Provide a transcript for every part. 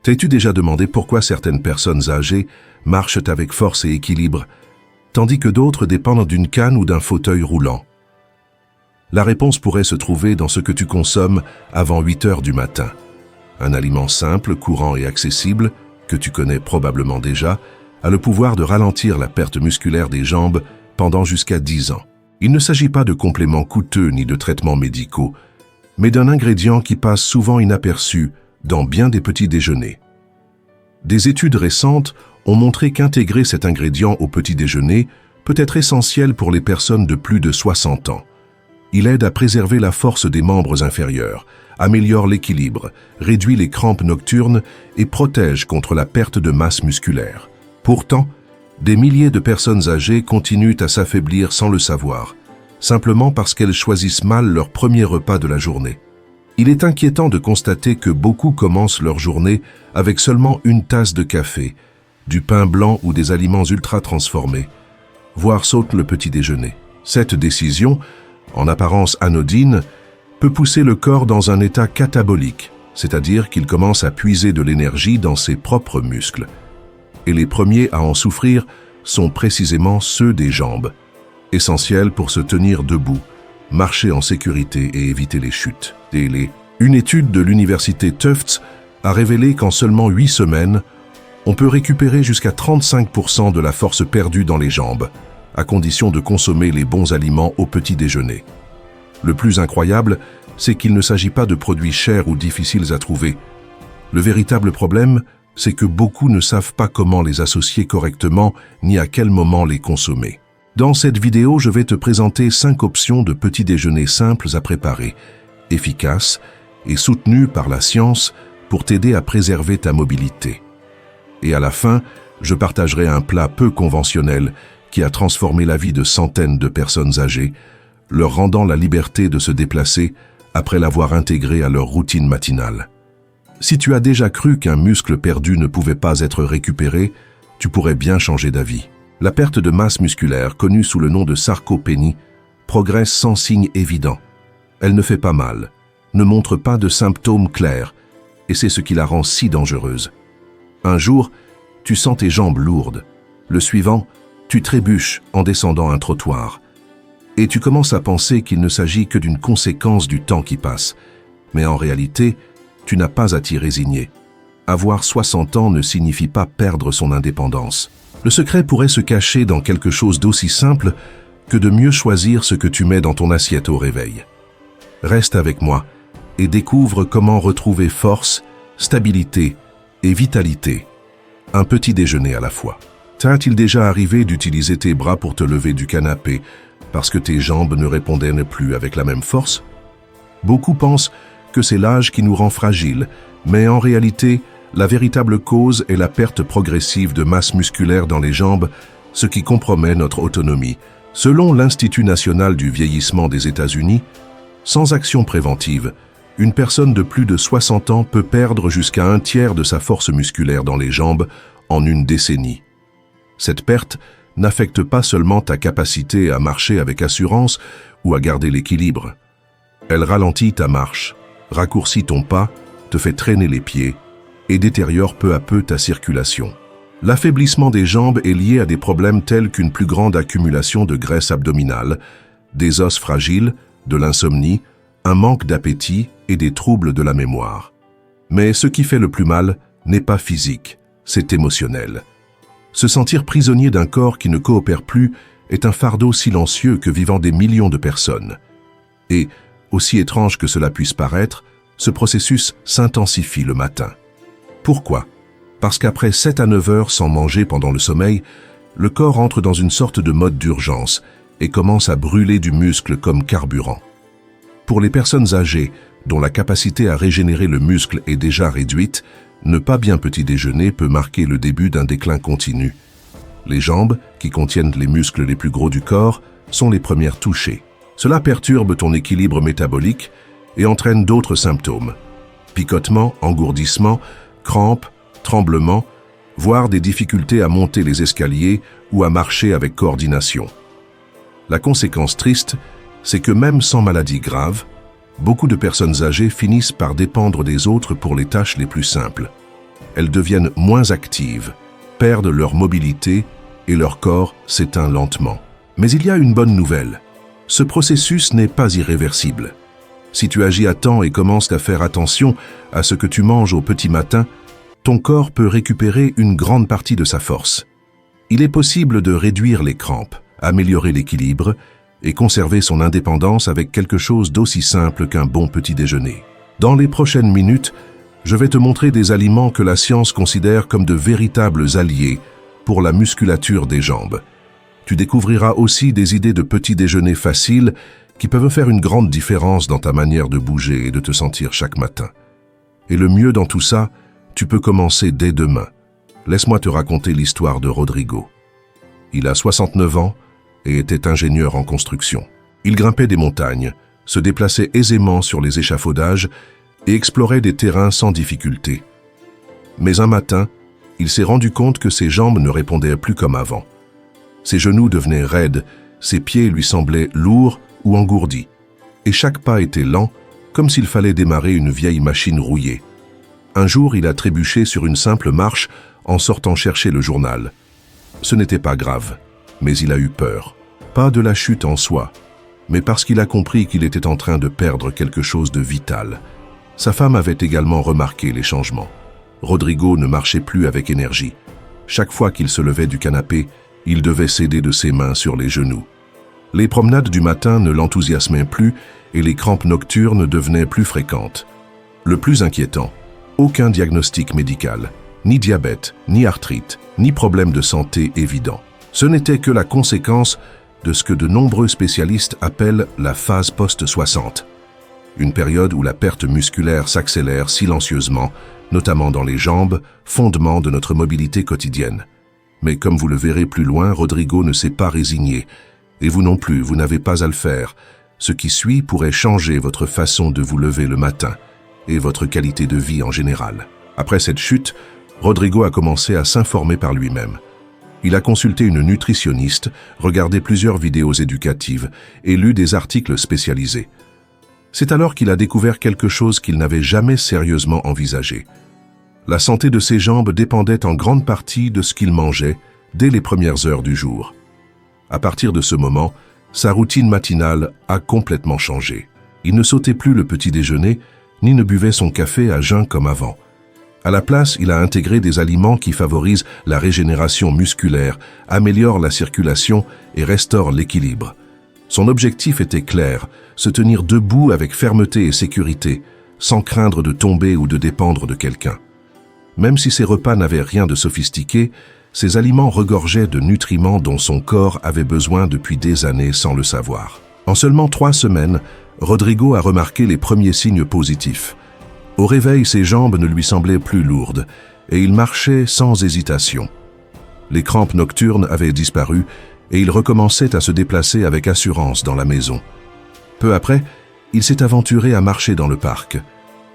T'es-tu déjà demandé pourquoi certaines personnes âgées marchent avec force et équilibre, tandis que d'autres dépendent d'une canne ou d'un fauteuil roulant? La réponse pourrait se trouver dans ce que tu consommes avant 8 heures du matin. Un aliment simple, courant et accessible, que tu connais probablement déjà, a le pouvoir de ralentir la perte musculaire des jambes pendant jusqu'à 10 ans. Il ne s'agit pas de compléments coûteux ni de traitements médicaux, mais d'un ingrédient qui passe souvent inaperçu dans bien des petits déjeuners. Des études récentes ont montré qu'intégrer cet ingrédient au petit déjeuner peut être essentiel pour les personnes de plus de 60 ans. Il aide à préserver la force des membres inférieurs, améliore l'équilibre, réduit les crampes nocturnes et protège contre la perte de masse musculaire. Pourtant, des milliers de personnes âgées continuent à s'affaiblir sans le savoir, simplement parce qu'elles choisissent mal leur premier repas de la journée. Il est inquiétant de constater que beaucoup commencent leur journée avec seulement une tasse de café, du pain blanc ou des aliments ultra transformés, voire sautent le petit déjeuner. Cette décision, en apparence anodine, peut pousser le corps dans un état catabolique, c'est-à-dire qu'il commence à puiser de l'énergie dans ses propres muscles. Et les premiers à en souffrir sont précisément ceux des jambes, essentiels pour se tenir debout, marcher en sécurité et éviter les chutes. Une étude de l'université Tufts a révélé qu'en seulement 8 semaines, on peut récupérer jusqu'à 35% de la force perdue dans les jambes, à condition de consommer les bons aliments au petit déjeuner. Le plus incroyable, c'est qu'il ne s'agit pas de produits chers ou difficiles à trouver. Le véritable problème, c'est que beaucoup ne savent pas comment les associer correctement ni à quel moment les consommer. Dans cette vidéo, je vais te présenter 5 options de petit déjeuner simples à préparer, efficaces et soutenues par la science pour t'aider à préserver ta mobilité. Et à la fin, je partagerai un plat peu conventionnel qui a transformé la vie de centaines de personnes âgées, leur rendant la liberté de se déplacer après l'avoir intégré à leur routine matinale. Si tu as déjà cru qu'un muscle perdu ne pouvait pas être récupéré, tu pourrais bien changer d'avis. La perte de masse musculaire, connue sous le nom de sarcopénie, progresse sans signe évident. Elle ne fait pas mal, ne montre pas de symptômes clairs, et c'est ce qui la rend si dangereuse. Un jour, tu sens tes jambes lourdes. Le suivant, tu trébuches en descendant un trottoir. Et tu commences à penser qu'il ne s'agit que d'une conséquence du temps qui passe. Mais en réalité, tu n'as pas à t'y résigner. Avoir 60 ans ne signifie pas perdre son indépendance. Le secret pourrait se cacher dans quelque chose d'aussi simple que de mieux choisir ce que tu mets dans ton assiette au réveil. Reste avec moi et découvre comment retrouver force, stabilité et vitalité. Un petit déjeuner à la fois. T'est-il déjà arrivé d'utiliser tes bras pour te lever du canapé parce que tes jambes ne répondaient plus avec la même force? Beaucoup pensent que c'est l'âge qui nous rend fragiles, mais en réalité, la véritable cause est la perte progressive de masse musculaire dans les jambes, ce qui compromet notre autonomie. Selon l'Institut national du vieillissement des États-Unis, sans action préventive, une personne de plus de 60 ans peut perdre jusqu'à 1/3 de sa force musculaire dans les jambes en une décennie. Cette perte n'affecte pas seulement ta capacité à marcher avec assurance ou à garder l'équilibre. Elle ralentit ta marche, raccourcit ton pas, te fait traîner les pieds et détériore peu à peu ta circulation. L'affaiblissement des jambes est lié à des problèmes tels qu'une plus grande accumulation de graisse abdominale, des os fragiles, de l'insomnie, un manque d'appétit et des troubles de la mémoire. Mais ce qui fait le plus mal n'est pas physique, c'est émotionnel. Se sentir prisonnier d'un corps qui ne coopère plus est un fardeau silencieux que vivent des millions de personnes. Et, aussi étrange que cela puisse paraître, ce processus s'intensifie le matin. Pourquoi? Parce qu'après 7 à 9 heures sans manger pendant le sommeil, le corps entre dans une sorte de mode d'urgence et commence à brûler du muscle comme carburant. Pour les personnes âgées, dont la capacité à régénérer le muscle est déjà réduite, ne pas bien petit déjeuner peut marquer le début d'un déclin continu. Les jambes, qui contiennent les muscles les plus gros du corps, sont les premières touchées. Cela perturbe ton équilibre métabolique et entraîne d'autres symptômes. Picotements, engourdissements, crampes, tremblements, voire des difficultés à monter les escaliers ou à marcher avec coordination. La conséquence triste, c'est que même sans maladie grave, beaucoup de personnes âgées finissent par dépendre des autres pour les tâches les plus simples. elles deviennent moins actives, perdent leur mobilité et leur corps s'éteint lentement. Mais il y a une bonne nouvelle. Ce processus n'est pas irréversible. Si tu agis à temps et commences à faire attention à ce que tu manges au petit matin, ton corps peut récupérer une grande partie de sa force. Il est possible de réduire les crampes, améliorer l'équilibre et conserver son indépendance avec quelque chose d'aussi simple qu'un bon petit déjeuner. Dans les prochaines minutes, je vais te montrer des aliments que la science considère comme de véritables alliés pour la musculature des jambes. Tu découvriras aussi des idées de petits déjeuners faciles qui peuvent faire une grande différence dans ta manière de bouger et de te sentir chaque matin. Et le mieux dans tout ça, tu peux commencer dès demain. Laisse-moi te raconter l'histoire de Rodrigo. Il a 69 ans et était ingénieur en construction. Il grimpait des montagnes, se déplaçait aisément sur les échafaudages et explorait des terrains sans difficulté. Mais un matin, il s'est rendu compte que ses jambes ne répondaient plus comme avant. Ses genoux devenaient raides, ses pieds lui semblaient lourds ou engourdis, et chaque pas était lent, comme s'il fallait démarrer une vieille machine rouillée. Un jour, il a trébuché sur une simple marche en sortant chercher le journal. Ce n'était pas grave, mais il a eu peur. Pas de la chute en soi, mais parce qu'il a compris qu'il était en train de perdre quelque chose de vital. Sa femme avait également remarqué les changements. Rodrigo ne marchait plus avec énergie. Chaque fois qu'il se levait du canapé, il devait s'aider de ses mains sur les genoux. Les promenades du matin ne l'enthousiasmaient plus et les crampes nocturnes devenaient plus fréquentes. Le plus inquiétant, aucun diagnostic médical, ni diabète, ni arthrite, ni problème de santé évident. Ce n'était que la conséquence de ce que de nombreux spécialistes appellent la phase post-60, une période où la perte musculaire s'accélère silencieusement, notamment dans les jambes, fondement de notre mobilité quotidienne. Mais comme vous le verrez plus loin, Rodrigo ne s'est pas résigné, et vous non plus, vous n'avez pas à le faire. Ce qui suit pourrait changer votre façon de vous lever le matin et votre qualité de vie en général. Après cette chute, Rodrigo a commencé à s'informer par lui-même. Il a consulté une nutritionniste, regardé plusieurs vidéos éducatives et lu des articles spécialisés. C'est alors qu'il a découvert quelque chose qu'il n'avait jamais sérieusement envisagé. La santé de ses jambes dépendait en grande partie de ce qu'il mangeait dès les premières heures du jour. À partir de ce moment, sa routine matinale a complètement changé. Il ne sautait plus le petit déjeuner, ni ne buvait son café à jeun comme avant. À la place, il a intégré des aliments qui favorisent la régénération musculaire, améliorent la circulation et restaurent l'équilibre. Son objectif était clair, se tenir debout avec fermeté et sécurité, sans craindre de tomber ou de dépendre de quelqu'un. Même si ses repas n'avaient rien de sophistiqué, ces aliments regorgeaient de nutriments dont son corps avait besoin depuis des années sans le savoir. En seulement 3 semaines, Rodrigo a remarqué les premiers signes positifs. Au réveil, ses jambes ne lui semblaient plus lourdes et il marchait sans hésitation. Les crampes nocturnes avaient disparu et il recommençait à se déplacer avec assurance dans la maison. Peu après, il s'est aventuré à marcher dans le parc.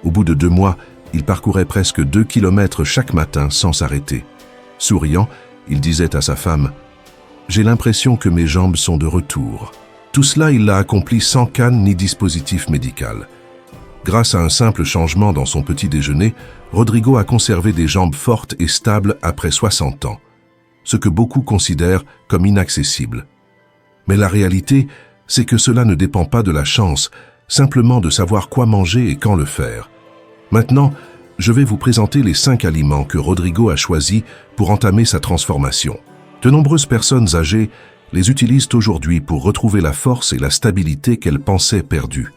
Au bout de 2 mois, il parcourait presque 2 kilomètres chaque matin sans s'arrêter. Souriant, il disait à sa femme « J'ai l'impression que mes jambes sont de retour ». Tout cela, il l'a accompli sans canne ni dispositif médical. Grâce à un simple changement dans son petit déjeuner, Rodrigo a conservé des jambes fortes et stables après 60 ans, ce que beaucoup considèrent comme inaccessible. Mais la réalité, c'est que cela ne dépend pas de la chance, simplement de savoir quoi manger et quand le faire. Maintenant, je vais vous présenter les 5 aliments que Rodrigo a choisis pour entamer sa transformation. De nombreuses personnes âgées les utilisent aujourd'hui pour retrouver la force et la stabilité qu'elles pensaient perdues.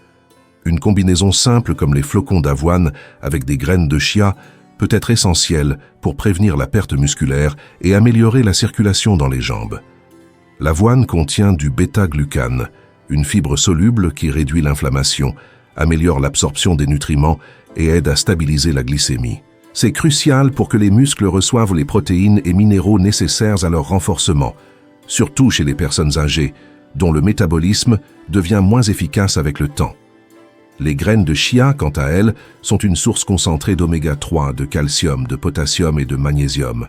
Une combinaison simple comme les flocons d'avoine avec des graines de chia peut être essentielle pour prévenir la perte musculaire et améliorer la circulation dans les jambes. L'avoine contient du bêta-glucane, une fibre soluble qui réduit l'inflammation, améliore l'absorption des nutriments et aide à stabiliser la glycémie. C'est crucial pour que les muscles reçoivent les protéines et minéraux nécessaires à leur renforcement, surtout chez les personnes âgées, dont le métabolisme devient moins efficace avec le temps. Les graines de chia, quant à elles, sont une source concentrée d'oméga 3, de calcium, de potassium et de magnésium,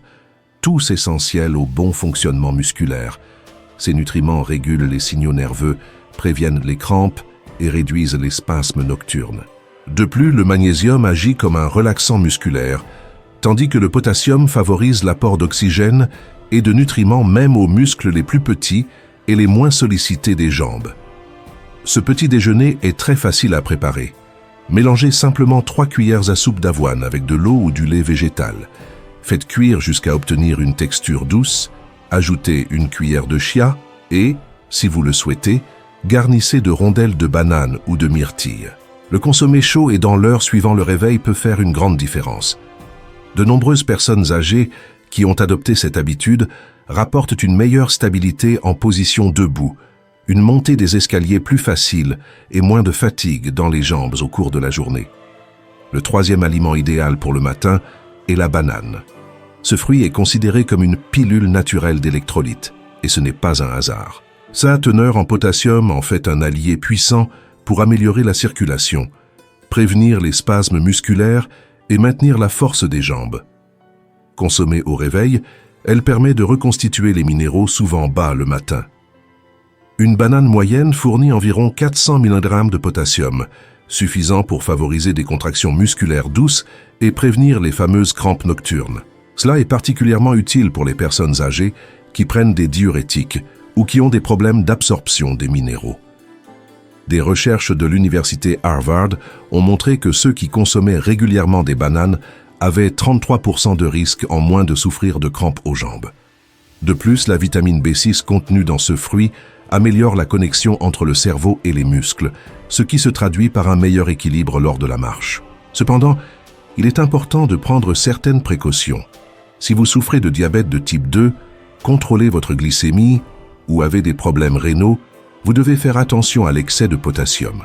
tous essentiels au bon fonctionnement musculaire. Ces nutriments régulent les signaux nerveux, préviennent les crampes et réduisent les spasmes nocturnes. De plus, le magnésium agit comme un relaxant musculaire, tandis que le potassium favorise l'apport d'oxygène et de nutriments même aux muscles les plus petits et les moins sollicités des jambes. Ce petit déjeuner est très facile à préparer. Mélangez simplement 3 cuillères à soupe d'avoine avec de l'eau ou du lait végétal. Faites cuire jusqu'à obtenir une texture douce, ajoutez une cuillère de chia et, si vous le souhaitez, garnissez de rondelles de banane ou de myrtille. Le consommer chaud et dans l'heure suivant le réveil peut faire une grande différence. De nombreuses personnes âgées qui ont adopté cette habitude rapportent une meilleure stabilité en position debout, une montée des escaliers plus facile et moins de fatigue dans les jambes au cours de la journée. Le troisième aliment idéal pour le matin est la banane. Ce fruit est considéré comme une pilule naturelle d'électrolytes, et ce n'est pas un hasard. Sa teneur en potassium en fait un allié puissant pour améliorer la circulation, prévenir les spasmes musculaires et maintenir la force des jambes. Consommée au réveil, elle permet de reconstituer les minéraux souvent bas le matin. Une banane moyenne fournit environ 400 mg de potassium, suffisant pour favoriser des contractions musculaires douces et prévenir les fameuses crampes nocturnes. Cela est particulièrement utile pour les personnes âgées qui prennent des diurétiques ou qui ont des problèmes d'absorption des minéraux. Des recherches de l'université Harvard ont montré que ceux qui consommaient régulièrement des bananes avaient 33% de risque en moins de souffrir de crampes aux jambes. De plus, la vitamine B6 contenue dans ce fruit améliore la connexion entre le cerveau et les muscles, ce qui se traduit par un meilleur équilibre lors de la marche. Cependant, il est important de prendre certaines précautions. Si vous souffrez de diabète de type 2, contrôlez votre glycémie ou avez des problèmes rénaux, vous devez faire attention à l'excès de potassium.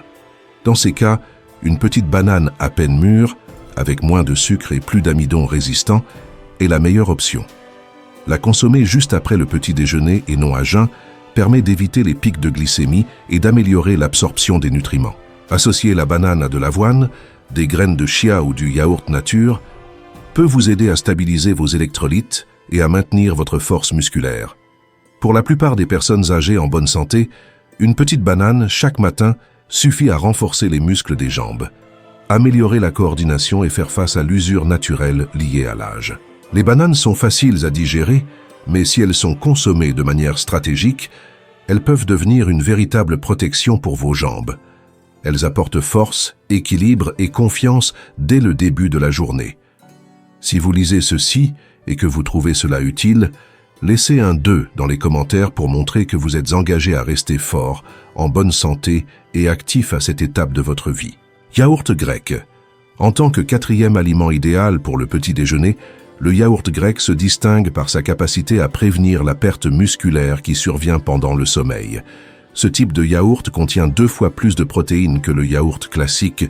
Dans ces cas, une petite banane à peine mûre, avec moins de sucre et plus d'amidon résistant, est la meilleure option. La consommer juste après le petit déjeuner et non à jeun permet d'éviter les pics de glycémie et d'améliorer l'absorption des nutriments. Associer la banane à de l'avoine, des graines de chia ou du yaourt nature peut vous aider à stabiliser vos électrolytes et à maintenir votre force musculaire. Pour la plupart des personnes âgées en bonne santé, une petite banane chaque matin suffit à renforcer les muscles des jambes, améliorer la coordination et faire face à l'usure naturelle liée à l'âge. Les bananes sont faciles à digérer, mais si elles sont consommées de manière stratégique, elles peuvent devenir une véritable protection pour vos jambes. Elles apportent force, équilibre et confiance dès le début de la journée. Si vous lisez ceci et que vous trouvez cela utile, laissez un 2 dans les commentaires pour montrer que vous êtes engagé à rester fort, en bonne santé et actif à cette étape de votre vie. Yaourt grec. En tant que 4e aliment idéal pour le petit déjeuner, le yaourt grec se distingue par sa capacité à prévenir la perte musculaire qui survient pendant le sommeil. Ce type de yaourt contient 2 fois plus de protéines que le yaourt classique,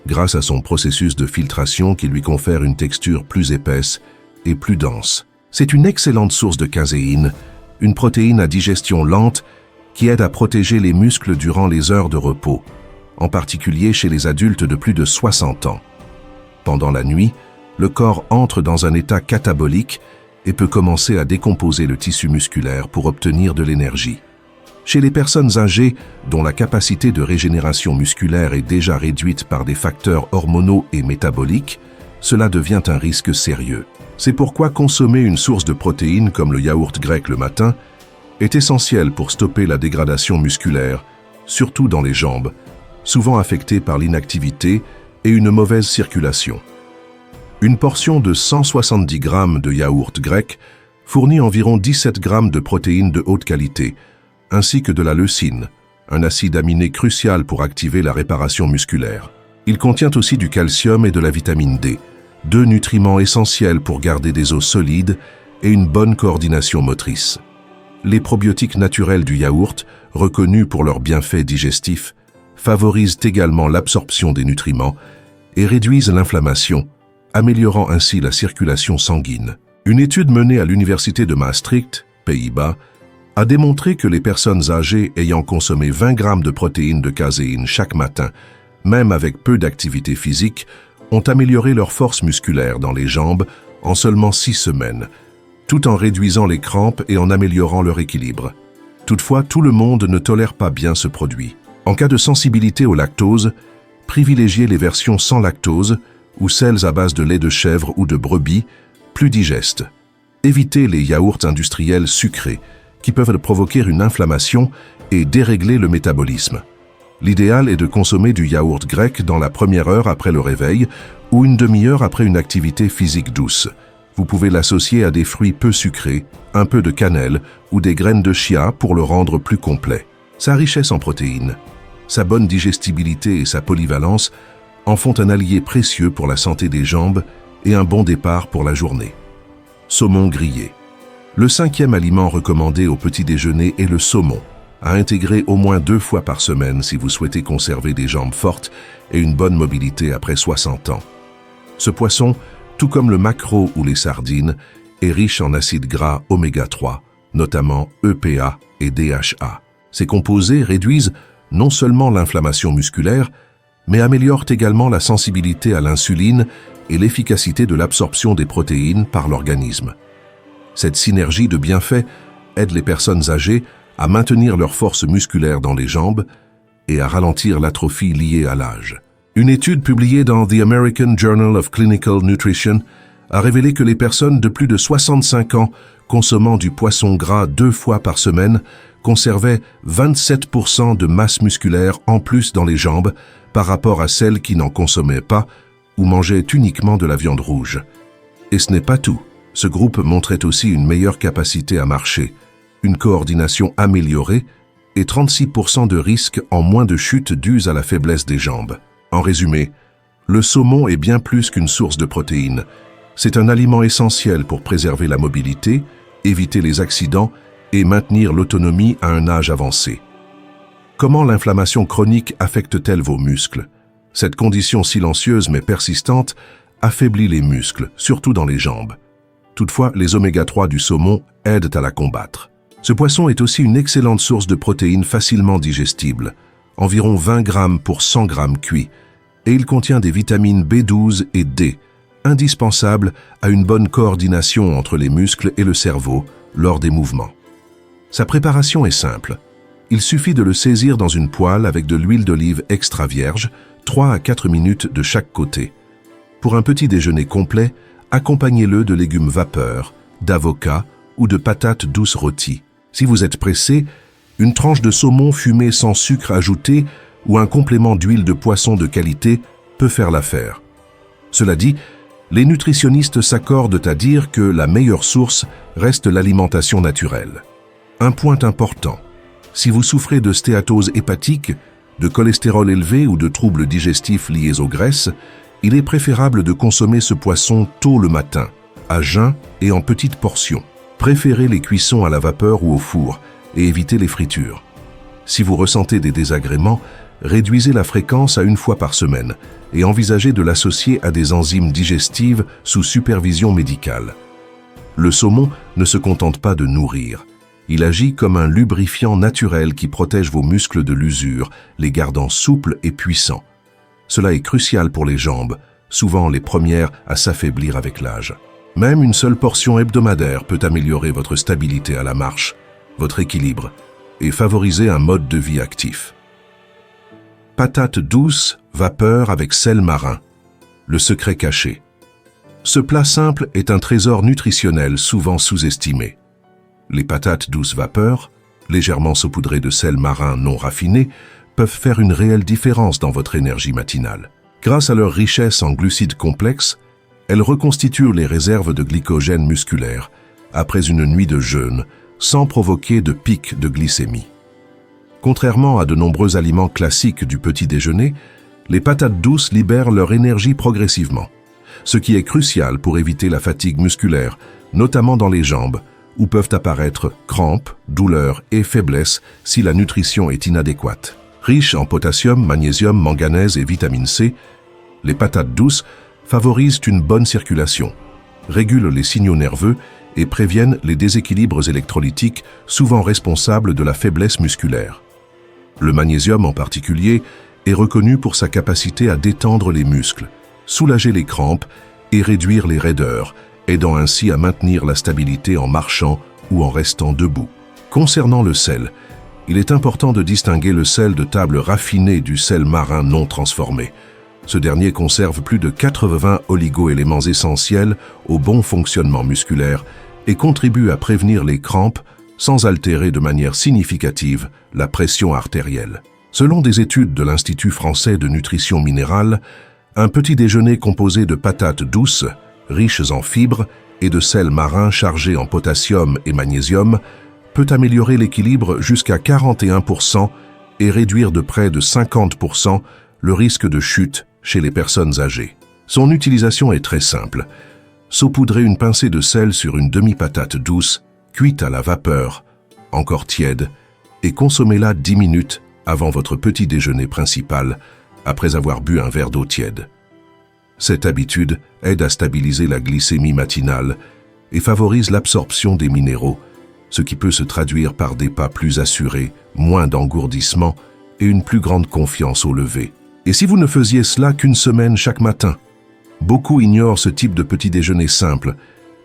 grâce à son processus de filtration qui lui confère une texture plus épaisse et plus dense. C'est une excellente source de caséine, une protéine à digestion lente qui aide à protéger les muscles durant les heures de repos, en particulier chez les adultes de plus de 60 ans. Pendant la nuit, le corps entre dans un état catabolique et peut commencer à décomposer le tissu musculaire pour obtenir de l'énergie. Chez les personnes âgées dont la capacité de régénération musculaire est déjà réduite par des facteurs hormonaux et métaboliques, cela devient un risque sérieux. C'est pourquoi consommer une source de protéines comme le yaourt grec le matin est essentiel pour stopper la dégradation musculaire, surtout dans les jambes, souvent affectées par l'inactivité et une mauvaise circulation. Une portion de 170 g de yaourt grec fournit environ 17 g de protéines de haute qualité, ainsi que de la leucine, un acide aminé crucial pour activer la réparation musculaire. Il contient aussi du calcium et de la vitamine D, 2 nutriments essentiels pour garder des os solides et une bonne coordination motrice. Les probiotiques naturels du yaourt, reconnus pour leurs bienfaits digestifs, favorisent également l'absorption des nutriments et réduisent l'inflammation, améliorant ainsi la circulation sanguine. Une étude menée à l'université de Maastricht, Pays-Bas, a démontré que les personnes âgées ayant consommé 20 g de protéines de caséine chaque matin, même avec peu d'activité physique, ont amélioré leur force musculaire dans les jambes en seulement 6 semaines, tout en réduisant les crampes et en améliorant leur équilibre. Toutefois, tout le monde ne tolère pas bien ce produit. En cas de sensibilité au lactose, privilégiez les versions sans lactose ou sels à base de lait de chèvre ou de brebis, plus digestes. Évitez les yaourts industriels sucrés, qui peuvent provoquer une inflammation et dérégler le métabolisme. L'idéal est de consommer du yaourt grec dans la première heure après le réveil ou une demi-heure après une activité physique douce. Vous pouvez l'associer à des fruits peu sucrés, un peu de cannelle ou des graines de chia pour le rendre plus complet. Sa richesse en protéines, sa bonne digestibilité et sa polyvalence en font un allié précieux pour la santé des jambes et un bon départ pour la journée. Saumon grillé. Le 5e aliment recommandé au petit déjeuner est le saumon, à intégrer au moins 2 fois par semaine si vous souhaitez conserver des jambes fortes et une bonne mobilité après 60 ans. Ce poisson, tout comme le maquereau ou les sardines, est riche en acides gras oméga 3, notamment EPA et DHA. Ces composés réduisent non seulement l'inflammation musculaire, mais améliorent également la sensibilité à l'insuline et l'efficacité de l'absorption des protéines par l'organisme. Cette synergie de bienfaits aide les personnes âgées à maintenir leur force musculaire dans les jambes et à ralentir l'atrophie liée à l'âge. Une étude publiée dans The American Journal of Clinical Nutrition a révélé que les personnes de plus de 65 ans consommant du poisson gras 2 fois par semaine conservaient 27% de masse musculaire en plus dans les jambes par rapport à celles qui n'en consommaient pas ou mangeaient uniquement de la viande rouge. Et ce n'est pas tout. Ce groupe montrait aussi une meilleure capacité à marcher, une coordination améliorée et 36% de risque en moins de chutes dues à la faiblesse des jambes. En résumé, le saumon est bien plus qu'une source de protéines. C'est un aliment essentiel pour préserver la mobilité, éviter les accidents et maintenir l'autonomie à un âge avancé. Comment l'inflammation chronique affecte-t-elle vos muscles? Cette condition silencieuse mais persistante affaiblit les muscles, surtout dans les jambes. Toutefois, les oméga 3 du saumon aident à la combattre. Ce poisson est aussi une excellente source de protéines facilement digestibles, environ 20 grammes pour 100 grammes cuits, et il contient des vitamines B12 et D, indispensables à une bonne coordination entre les muscles et le cerveau lors des mouvements. Sa préparation est simple. Il suffit de le saisir dans une poêle avec de l'huile d'olive extra vierge, 3 à 4 minutes de chaque côté. Pour un petit déjeuner complet, accompagnez-le de légumes vapeur, d'avocat ou de patates douces rôties. Si vous êtes pressé, une tranche de saumon fumé sans sucre ajouté ou un complément d'huile de poisson de qualité peut faire l'affaire. Cela dit, les nutritionnistes s'accordent à dire que la meilleure source reste l'alimentation naturelle. Un point important, si vous souffrez de stéatose hépatique, de cholestérol élevé ou de troubles digestifs liés aux graisses, il est préférable de consommer ce poisson tôt le matin, à jeun et en petites portions. Préférez les cuissons à la vapeur ou au four et évitez les fritures. Si vous ressentez des désagréments, réduisez la fréquence à 1 fois par semaine et envisagez de l'associer à des enzymes digestives sous supervision médicale. Le saumon ne se contente pas de nourrir. Il agit comme un lubrifiant naturel qui protège vos muscles de l'usure, les gardant souples et puissants. Cela est crucial pour les jambes, souvent les premières à s'affaiblir avec l'âge. Même une seule portion hebdomadaire peut améliorer votre stabilité à la marche, votre équilibre et favoriser un mode de vie actif. Patates douces, vapeur avec sel marin. Le secret caché. Ce plat simple est un trésor nutritionnel souvent sous-estimé. Les patates douces vapeur, légèrement saupoudrées de sel marin non raffiné, peuvent faire une réelle différence dans votre énergie matinale. Grâce à leur richesse en glucides complexes, elles reconstituent les réserves de glycogène musculaire après une nuit de jeûne, sans provoquer de pic de glycémie. Contrairement à de nombreux aliments classiques du petit déjeuner, les patates douces libèrent leur énergie progressivement, ce qui est crucial pour éviter la fatigue musculaire, notamment dans les jambes, où peuvent apparaître crampes, douleurs et faiblesse si la nutrition est inadéquate. Riches en potassium, magnésium, manganèse et vitamine C, les patates douces favorisent une bonne circulation, régulent les signaux nerveux et préviennent les déséquilibres électrolytiques souvent responsables de la faiblesse musculaire. Le magnésium en particulier est reconnu pour sa capacité à détendre les muscles, soulager les crampes et réduire les raideurs, aidant ainsi à maintenir la stabilité en marchant ou en restant debout. Concernant le sel, il est important de distinguer le sel de table raffiné du sel marin non transformé. Ce dernier conserve plus de 80 oligo-éléments essentiels au bon fonctionnement musculaire et contribue à prévenir les crampes sans altérer de manière significative la pression artérielle. Selon des études de l'Institut français de nutrition minérale, un petit déjeuner composé de patates douces, riches en fibres, et de sel marin chargé en potassium et magnésium peut améliorer l'équilibre jusqu'à 41% et réduire de près de 50% le risque de chute chez les personnes âgées. Son utilisation est très simple. Saupoudrez une pincée de sel sur une demi-patate douce, cuite à la vapeur, encore tiède, et consommez-la 10 minutes avant votre petit déjeuner principal, après avoir bu un verre d'eau tiède. Cette habitude aide à stabiliser la glycémie matinale et favorise l'absorption des minéraux, ce qui peut se traduire par des pas plus assurés, moins d'engourdissement et une plus grande confiance au lever. Et si vous ne faisiez cela qu'une semaine chaque matin? Beaucoup ignorent ce type de petit déjeuner simple,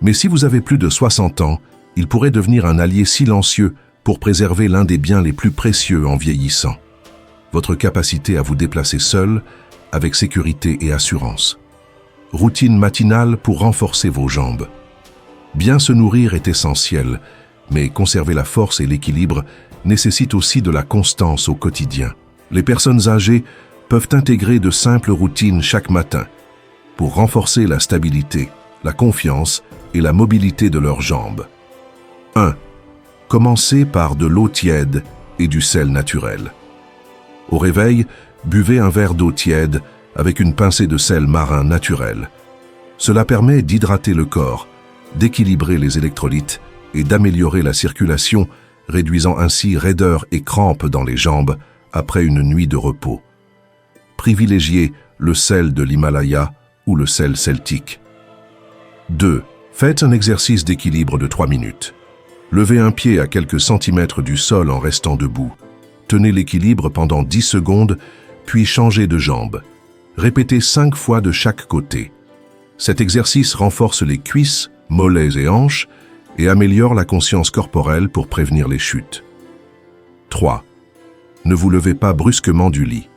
mais si vous avez plus de 60 ans, il pourrait devenir un allié silencieux pour préserver l'un des biens les plus précieux en vieillissant. Votre capacité à vous déplacer seul, avec sécurité et assurance. Routine matinale pour renforcer vos jambes. Bien se nourrir est essentiel, mais conserver la force et l'équilibre nécessite aussi de la constance au quotidien. Les personnes âgées peuvent intégrer de simples routines chaque matin pour renforcer la stabilité, la confiance et la mobilité de leurs jambes. 1. Commencez par de l'eau tiède et du sel naturel. Au réveil, buvez un verre d'eau tiède avec une pincée de sel marin naturel. Cela permet d'hydrater le corps, d'équilibrer les électrolytes et d'améliorer la circulation, réduisant ainsi raideur et crampes dans les jambes après une nuit de repos. Privilégiez le sel de l'Himalaya ou le sel celtique. 2. Faites un exercice d'équilibre de 3 minutes. Levez un pied à quelques centimètres du sol en restant debout. Tenez l'équilibre pendant 10 secondes, puis changez de jambe. Répétez 5 fois de chaque côté. Cet exercice renforce les cuisses, mollets et hanches et améliore la conscience corporelle pour prévenir les chutes. 3. Ne vous levez pas brusquement du lit.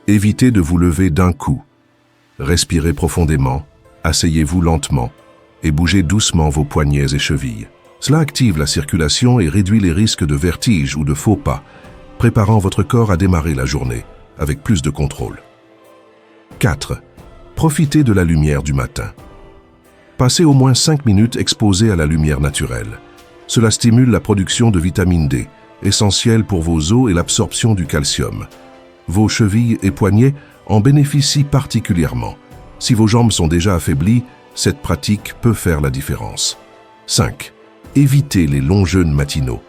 Évitez de vous lever d'un coup. Respirez profondément, asseyez-vous lentement et bougez doucement vos poignets et chevilles. Cela active la circulation et réduit les risques de vertige ou de faux pas, préparant votre corps à démarrer la journée avec plus de contrôle. 4. Profitez de la lumière du matin. Passez au moins 5 minutes exposé à la lumière naturelle. Cela stimule la production de vitamine D, essentielle pour vos os et l'absorption du calcium. Vos chevilles et poignets en bénéficient particulièrement. Si vos jambes sont déjà affaiblies, cette pratique peut faire la différence. 5. Évitez les longs jeûnes matinaux.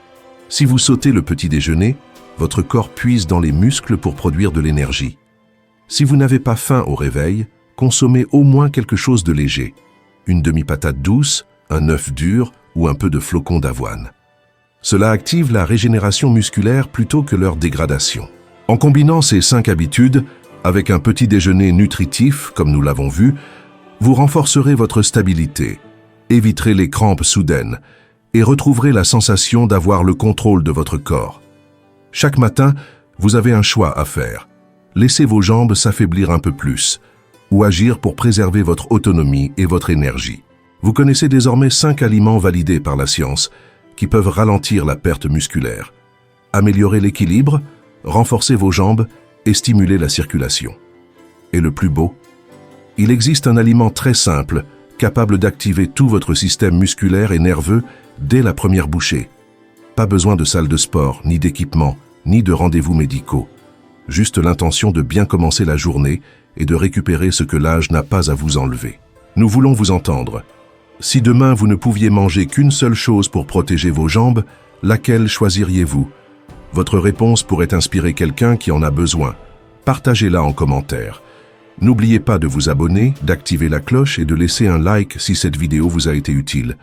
Si vous sautez le petit déjeuner, votre corps puise dans les muscles pour produire de l'énergie. Si vous n'avez pas faim au réveil, consommez au moins quelque chose de léger. Une demi-patate douce, un œuf dur ou un peu de flocons d'avoine. Cela active la régénération musculaire plutôt que leur dégradation. En combinant ces 5 habitudes, avec un petit déjeuner nutritif, comme nous l'avons vu, vous renforcerez votre stabilité, éviterez les crampes soudaines et retrouverez la sensation d'avoir le contrôle de votre corps. Chaque matin, vous avez un choix à faire. Laissez vos jambes s'affaiblir un peu plus ou agir pour préserver votre autonomie et votre énergie. Vous connaissez désormais 5 aliments validés par la science qui peuvent ralentir la perte musculaire, améliorer l'équilibre, renforcer vos jambes et stimuler la circulation. Et le plus beau, il existe un aliment très simple, capable d'activer tout votre système musculaire et nerveux dès la première bouchée. Pas besoin de salle de sport, ni d'équipement, ni de rendez-vous médicaux. Juste l'intention de bien commencer la journée et de récupérer ce que l'âge n'a pas à vous enlever. Nous voulons vous entendre. Si demain vous ne pouviez manger qu'une seule chose pour protéger vos jambes, laquelle choisiriez-vous? Votre réponse pourrait inspirer quelqu'un qui en a besoin. Partagez-la en commentaire. N'oubliez pas de vous abonner, d'activer la cloche et de laisser un like si cette vidéo vous a été utile.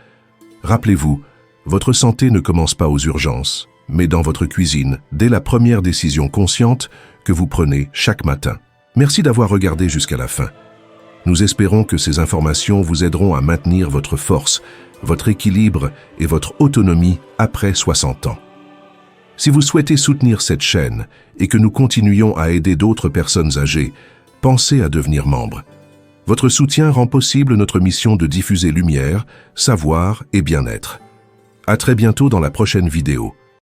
Rappelez-vous, votre santé ne commence pas aux urgences, mais dans votre cuisine, dès la première décision consciente que vous prenez chaque matin. Merci d'avoir regardé jusqu'à la fin. Nous espérons que ces informations vous aideront à maintenir votre force, votre équilibre et votre autonomie après 60 ans. Si vous souhaitez soutenir cette chaîne et que nous continuions à aider d'autres personnes âgées, pensez à devenir membre. Votre soutien rend possible notre mission de diffuser lumière, savoir et bien-être. À très bientôt dans la prochaine vidéo.